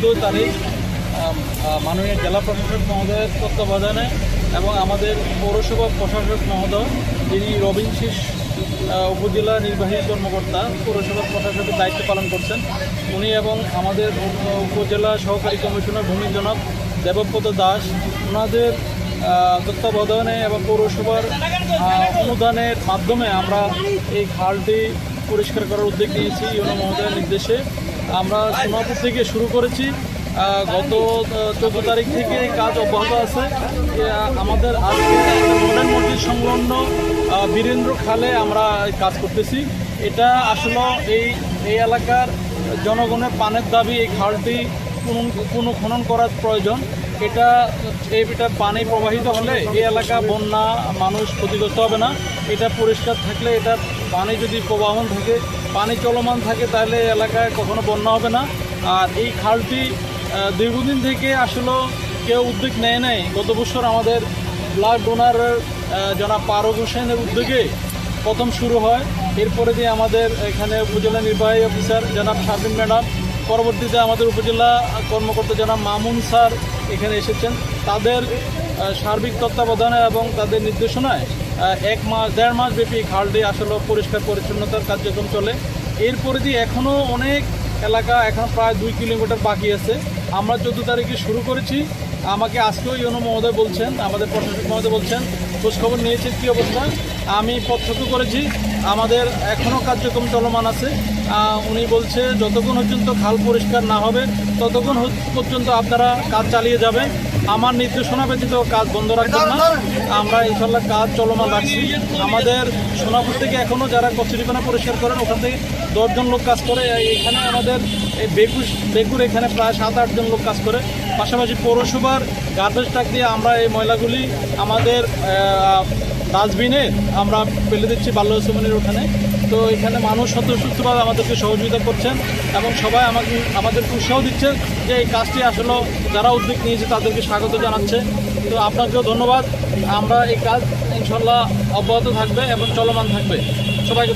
14 তারিখ মাননীয় জেলা প্রশাসক মহোদয়ের তত্ত্বাবধানে এবং আমাদের পৌরসভা প্রশাসক মহোদয় যিনি রবিন শীষ উপজেলা নির্বাহী কর্মকর্তা পৌরসভার প্রশাসকের দায়িত্ব পালন করছেন উনি এবং আমাদের উপজেলা সহকারী কমিশনার ভূমি জনাব দেবব্রত দাস ওনাদের তত্ত্বাবধানে এবং পৌরসভার অনুদানের মাধ্যমে আমরা এই খালটি পরিষ্কার করার উদ্যোগ নিয়েছি ইউনো মহোদয়ের নির্দেশে। আমরা সোনাপুর থেকে শুরু করেছি, গত 14 তারিখ থেকে এই কাজ অব্যাহত আছে। আমাদের আজকে মডার্ন মসজিদ সংলগ্ন বীরেন্দ্র খালে আমরা কাজ করতেছি। এটা আসলে এই এলাকার জনগণের পানের দাবি, এই খালটি খনন করার প্রয়োজন। এটা পানি প্রবাহিত হলে এই এলাকা বন্যা মানুষ ক্ষতিগ্রস্ত হবে না। এটা পরিষ্কার থাকলে, এটা পানি যদি প্রবাহমান থাকে, পানি চলমান থাকে, তাহলে এই এলাকায় কখনো বন্যা হবে না। আর এই খালটি দীর্ঘদিন থেকে আসলে কেউ উদ্যোগ নেয় নাই। গত বছর আমাদের ব্লাড ডোনারের জনাব পারুল হোসেনের উদ্যোগে প্রথম শুরু হয়। এরপরে দিয়ে আমাদের এখানে উপজেলা নির্বাহী অফিসার জনাব শারমিন ম্যাডাম, পরবর্তীতে আমাদের উপজেলা কর্মকর্তা জনাব মামুন স্যার এখানে এসেছেন। তাদের সার্বিক তত্ত্বাবধানে এবং তাদের নির্দেশনায় 1-1.5 মাস ব্যাপী খালটি আসলে পরিষ্কার পরিচ্ছন্নতার কার্যক্রম চলে। এরপরে দিয়ে এখনও অনেক এলাকা, এখন প্রায় 2 কিলোমিটার বাকি আছে। আমরা 14 তারিখে শুরু করেছি। আমাকে আজকেও ইউনো মহোদয় বলছেন, আমাদের প্রশাসক মহোদয় বলছেন খোঁজখবর নিয়েছেন কী অবস্থা। আমি প্রত্যক্ষ করেছি, আমাদের এখনও কার্যক্রম চলমান আছে। উনি বলছে যতক্ষণ পর্যন্ত খাল পরিষ্কার না হবে ততক্ষণ পর্যন্ত আপনারা কাজ চালিয়ে যাবেন। আমার নির্দেশনা ব্যতীত কাজ বন্ধ রাখবেন না। আমরা ইনশাল্লাহ কাজ চলমান রাখছি। আমাদের সোনাপুর থেকে এখনও যারা কচুরিপানা পরিষ্কার করেন ওখান থেকে 10 জন লোক কাজ করে। এখানে আমাদের এই বেকুর এখানে প্রায় 7-8 জন লোক কাজ করে। পাশাপাশি পৌরসভার গার্বেজ ট্রাক দিয়ে আমরা এই ময়লাগুলি আমাদের ডাস্টবিনে আমরা ফেলে দিচ্ছি বাল্যসুমনির ওখানে। তো এখানে মানুষ স্বতঃস্ফূর্তভাবে আমাদেরকে সহযোগিতা করছেন এবং সবাই আমাদেরকে উৎসাহ দিচ্ছেন যে এই কাজটি আসলে যারা উদ্যোগ নিয়েছে তাদেরকে স্বাগত জানাচ্ছে। তো আপনাকেও ধন্যবাদ। আমরা এই কাজ ইনশাল্লাহ অব্যাহত থাকবে এবং চলমান থাকবে। সবাইকে